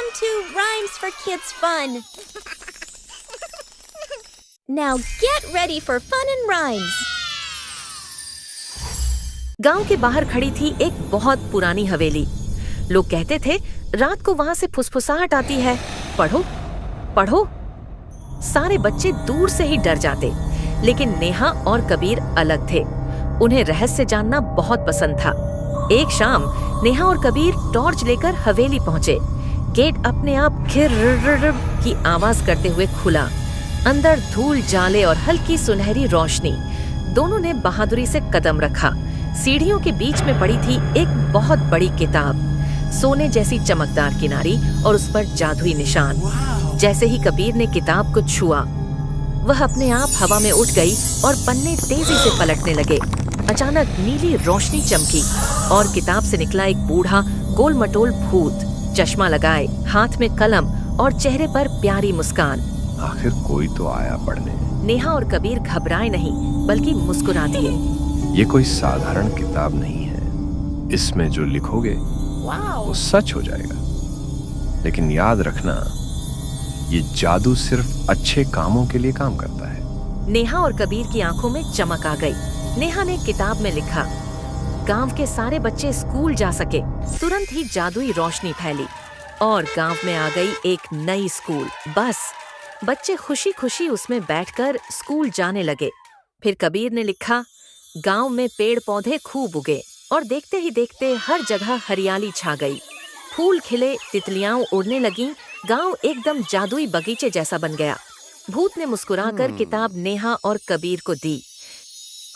Welcome to Rhymes for Kids Fun. Now get ready for fun and rhymes. गांव के बाहर खड़ी थी एक बहुत पुरानी हवेली। लोग कहते थे रात को वहां से फुसफुसाहट आती है, पढ़ो पढ़ो। सारे बच्चे दूर से ही डर जाते, लेकिन नेहा और कबीर अलग थे। उन्हें रहस्य जानना बहुत पसंद था। एक शाम नेहा और कबीर टॉर्च लेकर हवेली पहुंचे। गेट अपने आप घिर की आवाज करते हुए खुला। अंदर धूल जाले और हल्की सुनहरी रोशनी। दोनों ने बहादुरी से कदम रखा। सीढ़ियों के बीच में पड़ी थी एक बहुत बड़ी किताब, सोने जैसी चमकदार किनारी और उस पर जादुई निशान। जैसे ही कबीर ने किताब को छुआ, वह अपने आप हवा में उठ गई और पन्ने तेजी से पलटने लगे। अचानक नीली रोशनी चमकी और किताब से निकला एक बूढ़ा गोल मटोल भूत, चश्मा लगाए, हाथ में कलम और चेहरे पर प्यारी मुस्कान। आखिर कोई तो आया पढ़ने। नेहा और कबीर घबराए नहीं, बल्कि मुस्कुरा दिए। ये कोई साधारण किताब नहीं है। इसमें जो लिखोगे वो सच हो जाएगा। लेकिन याद रखना, ये जादू सिर्फ अच्छे कामों के लिए काम करता है। नेहा और कबीर की आंखों में चमक आ गई। नेहा ने किताब में लिखा, गांव के सारे बच्चे स्कूल जा सके। तुरंत ही जादुई रोशनी फैली और गांव में आ गई एक नई स्कूल बस। बच्चे खुशी खुशी उसमें बैठकर स्कूल जाने लगे। फिर कबीर ने लिखा, गांव में पेड़ पौधे खूब उगे और देखते ही देखते हर जगह हरियाली छा गई। फूल खिले, तितलियां उड़ने लगीं, गांव एकदम जादुई बगीचे जैसा बन गया। भूत ने मुस्कुराकर किताब नेहा और कबीर को दी।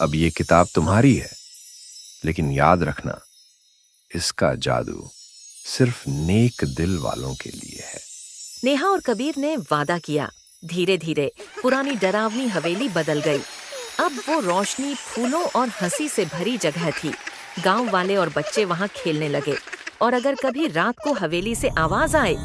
अब ये किताब तुम्हारी है, लेकिन याद रखना, इसका जादू सिर्फ नेक दिल वालों के लिए है। नेहा और कबीर ने वादा किया। धीरे धीरे पुरानी डरावनी हवेली बदल गई। अब वो रोशनी, फूलों और हंसी से भरी जगह थी। गांव वाले और बच्चे वहां खेलने लगे। और अगर कभी रात को हवेली से आवाज आए,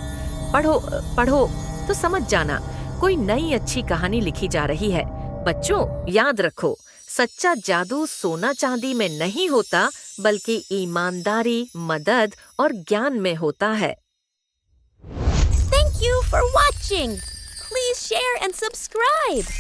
पढ़ो पढ़ो, तो समझ जाना कोई नई अच्छी कहानी लिखी जा रही है। बच्चों, याद रखो, सच्चा जादू सोना चांदी में नहीं होता, बल्कि ईमानदारी, मदद और ज्ञान में होता है। Thank you for watching. Please share and subscribe.